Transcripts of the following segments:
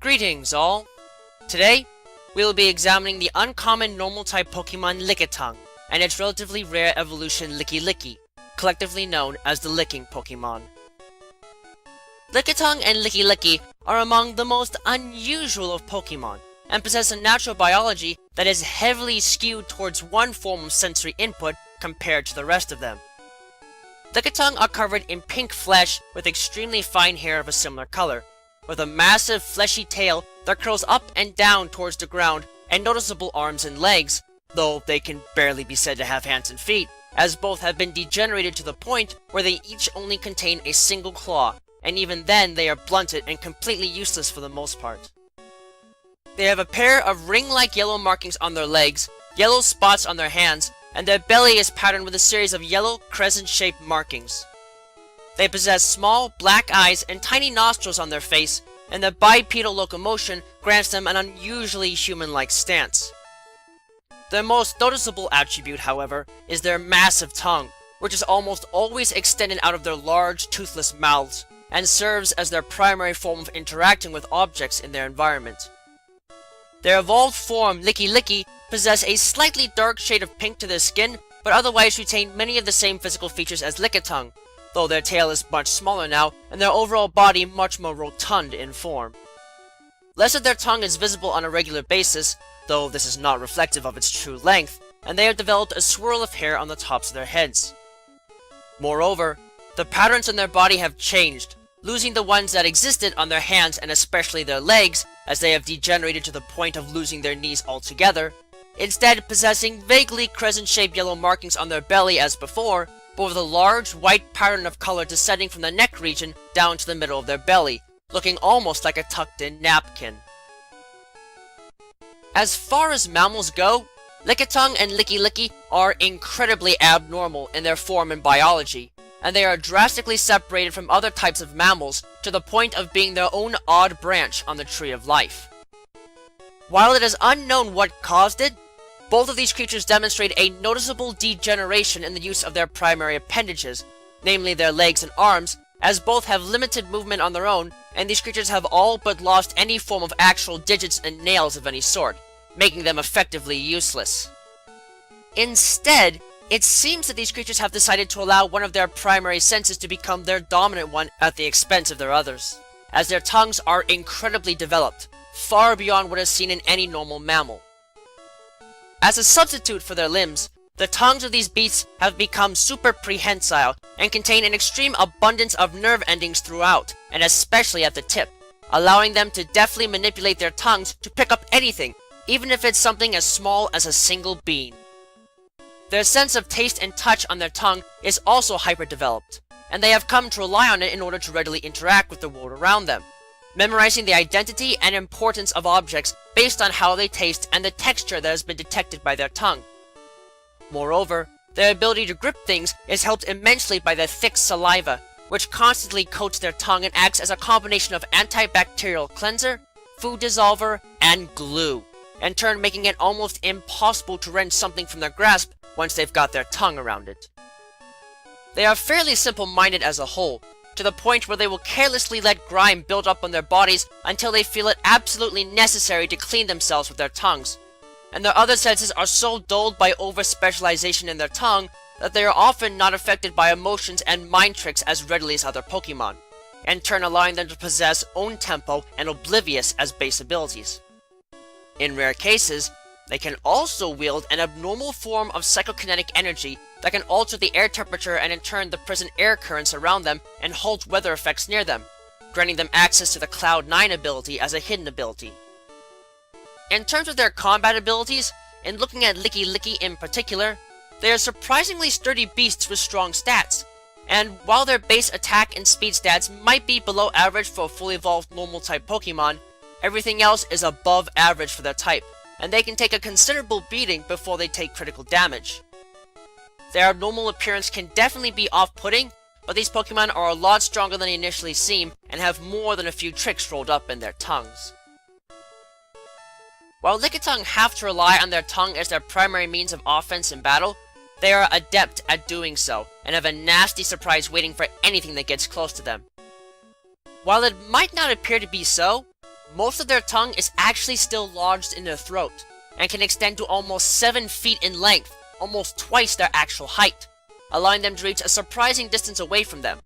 Greetings all! Today, we will be examining the uncommon normal-type Pokemon Lickitung, and its relatively rare evolution Lickilicky, collectively known as the Licking Pokémon. Lickitung and Lickilicky are among the most unusual of Pokemon, and possess a natural biology that is heavily skewed towards one form of sensory input compared to the rest of them. Lickitung are covered in pink flesh with extremely fine hair of a similar color, with a massive fleshy tail that curls up and down towards the ground and noticeable arms and legs, though they can barely be said to have hands and feet, as both have been degenerated to the point where they each only contain a single claw, and even then they are blunted and completely useless for the most part. They have a pair of ring-like yellow markings on their legs, yellow spots on their hands, and their belly is patterned with a series of yellow crescent-shaped markings. They possess small, black eyes and tiny nostrils on their face, and their bipedal locomotion grants them an unusually human-like stance. Their most noticeable attribute, however, is their massive tongue, which is almost always extended out of their large, toothless mouths, and serves as their primary form of interacting with objects in their environment. Their evolved form, Lickilicky, possess a slightly dark shade of pink to their skin, but otherwise retain many of the same physical features as Lickitung, though their tail is much smaller now, and their overall body much more rotund in form. Less of their tongue is visible on a regular basis, though this is not reflective of its true length, and they have developed a swirl of hair on the tops of their heads. Moreover, the patterns on their body have changed, losing the ones that existed on their hands and especially their legs, as they have degenerated to the point of losing their knees altogether, instead possessing vaguely crescent-shaped yellow markings on their belly as before, but with a large white pattern of color descending from the neck region down to the middle of their belly, looking almost like a tucked-in napkin. As far as mammals go, Lickitung and Lickilicky are incredibly abnormal in their form and biology, and they are drastically separated from other types of mammals to the point of being their own odd branch on the tree of life. While it is unknown what caused it, both of these creatures demonstrate a noticeable degeneration in the use of their primary appendages, namely their legs and arms, as both have limited movement on their own, and these creatures have all but lost any form of actual digits and nails of any sort, making them effectively useless. Instead, it seems that these creatures have decided to allow one of their primary senses to become their dominant one at the expense of their others, as their tongues are incredibly developed, far beyond what is seen in any normal mammal. As a substitute for their limbs, the tongues of these beasts have become super prehensile and contain an extreme abundance of nerve endings throughout, and especially at the tip, allowing them to deftly manipulate their tongues to pick up anything, even if it's something as small as a single bean. Their sense of taste and touch on their tongue is also hyper-developed, and they have come to rely on it in order to readily interact with the world around them, memorizing the identity and importance of objects based on how they taste and the texture that has been detected by their tongue. Moreover, their ability to grip things is helped immensely by their thick saliva, which constantly coats their tongue and acts as a combination of antibacterial cleanser, food dissolver, and glue, in turn making it almost impossible to wrench something from their grasp once they've got their tongue around it. They are fairly simple-minded as a whole, to the point where they will carelessly let grime build up on their bodies until they feel it absolutely necessary to clean themselves with their tongues, and their other senses are so dulled by over-specialization in their tongue that they are often not affected by emotions and mind tricks as readily as other Pokemon, in turn allowing them to possess own tempo and oblivious as base abilities. In rare cases, they can also wield an abnormal form of psychokinetic energy that can alter the air temperature and in turn the present air currents around them and halt weather effects near them, granting them access to the Cloud 9 ability as a hidden ability. In terms of their combat abilities, in looking at Lickilicky in particular, they are surprisingly sturdy beasts with strong stats, and while their base attack and speed stats might be below average for a fully evolved normal-type Pokemon, everything else is above average for their type, and they can take a considerable beating before they take critical damage. Their abnormal appearance can definitely be off-putting, but these Pokemon are a lot stronger than they initially seem, and have more than a few tricks rolled up in their tongues. While Lickitung have to rely on their tongue as their primary means of offense in battle, they are adept at doing so, and have a nasty surprise waiting for anything that gets close to them. While it might not appear to be so, most of their tongue is actually still lodged in their throat, and can extend to almost 7 feet in length, almost twice their actual height, allowing them to reach a surprising distance away from them.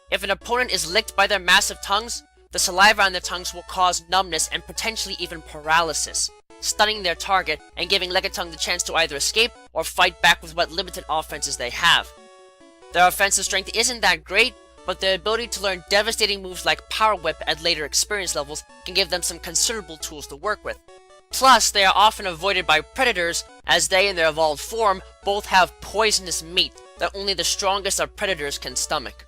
If an opponent is licked by their massive tongues, the saliva on their tongues will cause numbness and potentially even paralysis, stunning their target and giving Lickitung the chance to either escape or fight back with what limited offenses they have. Their offensive strength isn't that great, but their ability to learn devastating moves like Power Whip at later experience levels can give them some considerable tools to work with. Plus, they are often avoided by predators, as they in their evolved form both have poisonous meat that only the strongest of predators can stomach.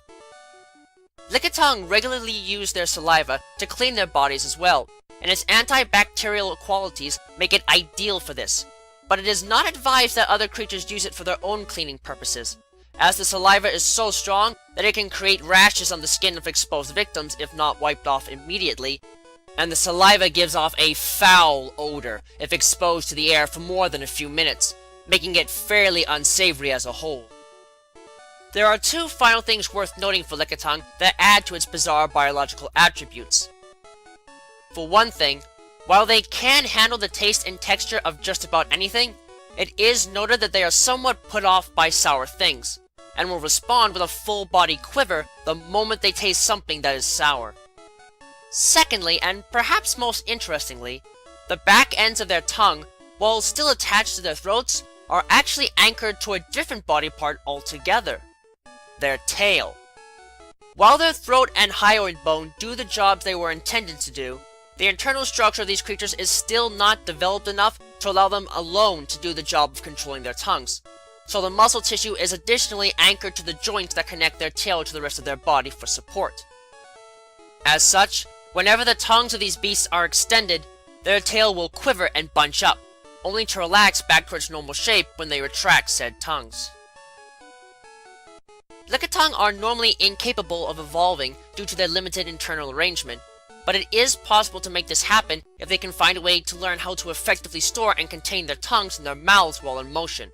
Lickitung regularly use their saliva to clean their bodies as well, and its antibacterial qualities make it ideal for this, but it is not advised that other creatures use it for their own cleaning purposes, as the saliva is so strong that it can create rashes on the skin of exposed victims if not wiped off immediately, and the saliva gives off a foul odor if exposed to the air for more than a few minutes, making it fairly unsavory as a whole. There are two final things worth noting for Lickitung that add to its bizarre biological attributes. For one thing, while they can handle the taste and texture of just about anything, it is noted that they are somewhat put off by sour things, and will respond with a full-body quiver the moment they taste something that is sour. Secondly, and perhaps most interestingly, the back ends of their tongue, while still attached to their throats, are actually anchored to a different body part altogether: their tail. While their throat and hyoid bone do the jobs they were intended to do, the internal structure of these creatures is still not developed enough to allow them alone to do the job of controlling their tongues, so the muscle tissue is additionally anchored to the joints that connect their tail to the rest of their body for support. As such, whenever the tongues of these beasts are extended, their tail will quiver and bunch up, only to relax back to its normal shape when they retract said tongues. Lickitung are normally incapable of evolving due to their limited internal arrangement, but it is possible to make this happen if they can find a way to learn how to effectively store and contain their tongues in their mouths while in motion.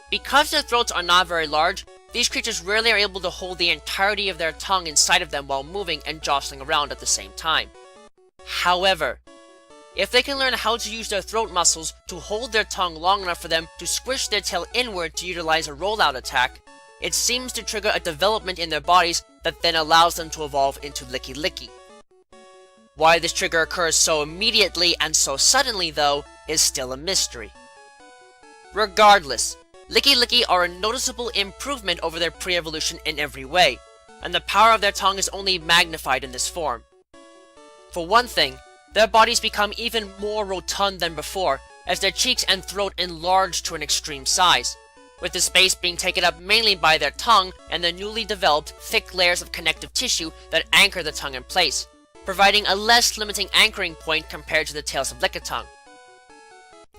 Because their throats are not very large, these creatures rarely are able to hold the entirety of their tongue inside of them while moving and jostling around at the same time. However, if they can learn how to use their throat muscles to hold their tongue long enough for them to squish their tail inward to utilize a rollout attack, it seems to trigger a development in their bodies that then allows them to evolve into Lickilicky. Why this trigger occurs so immediately and so suddenly, though, is still a mystery. Regardless, Lickilicky are a noticeable improvement over their pre-evolution in every way, and the power of their tongue is only magnified in this form. For one thing, their bodies become even more rotund than before, as their cheeks and throat enlarge to an extreme size, with the space being taken up mainly by their tongue and the newly developed thick layers of connective tissue that anchor the tongue in place, providing a less limiting anchoring point compared to the tails of Lickitung.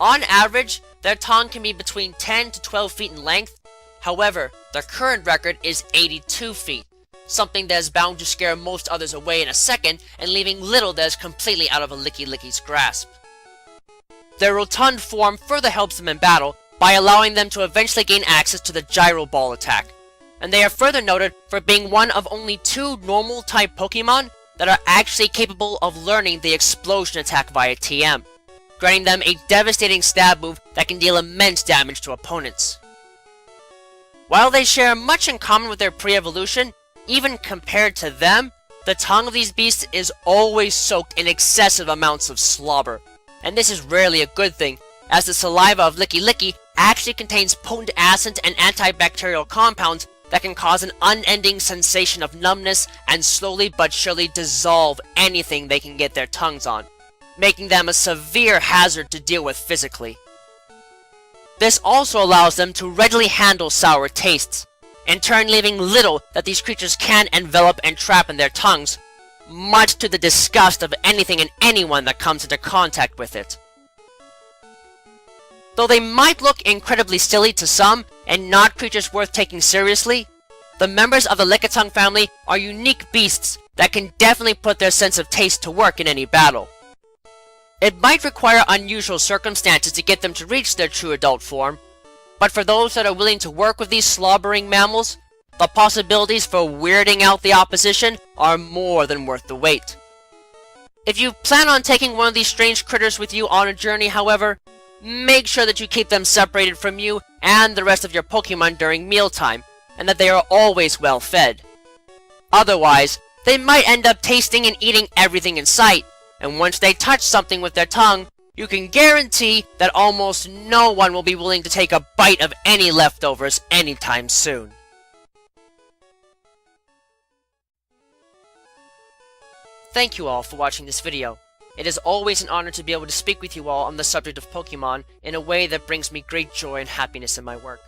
On average, their tongue can be between 10 to 12 feet in length. However, their current record is 82 feet, something that is bound to scare most others away in a second and leaving little that is completely out of a Lickilicky's grasp. Their rotund form further helps them in battle by allowing them to eventually gain access to the gyro ball attack, and they are further noted for being one of only 2 normal type Pokemon that are actually capable of learning the explosion attack via TM, granting them a devastating stab move that can deal immense damage to opponents. While they share much in common with their pre-evolution, even compared to them, the tongue of these beasts is always soaked in excessive amounts of slobber, and this is rarely a good thing, as the saliva of Lickilicky actually contains potent acids and antibacterial compounds that can cause an unending sensation of numbness and slowly but surely dissolve anything they can get their tongues on, making them a severe hazard to deal with physically. This also allows them to readily handle sour tastes, in turn leaving little that these creatures can envelop and trap in their tongues, much to the disgust of anything and anyone that comes into contact with it. Though they might look incredibly silly to some, and not creatures worth taking seriously, the members of the Lickitung family are unique beasts that can definitely put their sense of taste to work in any battle. It might require unusual circumstances to get them to reach their true adult form, but for those that are willing to work with these slobbering mammals, the possibilities for weirding out the opposition are more than worth the wait. If you plan on taking one of these strange critters with you on a journey, however, make sure that you keep them separated from you and the rest of your Pokemon during mealtime, and that they are always well fed. Otherwise, they might end up tasting and eating everything in sight, and once they touch something with their tongue, you can guarantee that almost no one will be willing to take a bite of any leftovers anytime soon. Thank you all for watching this video. It is always an honor to be able to speak with you all on the subject of Pokemon in a way that brings me great joy and happiness in my work.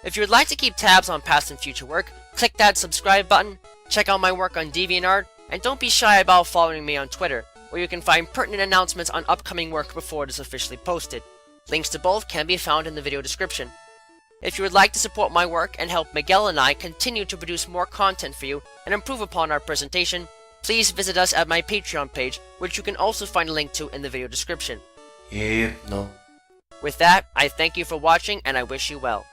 If you would like to keep tabs on past and future work, click that subscribe button, check out my work on DeviantArt, and don't be shy about following me on Twitter, where you can find pertinent announcements on upcoming work before it is officially posted. Links to both can be found in the video description. If you would like to support my work and help Miguel and I continue to produce more content for you and improve upon our presentation, please visit us at my Patreon page, which you can also find a link to in the video description. With that, I thank you for watching and I wish you well.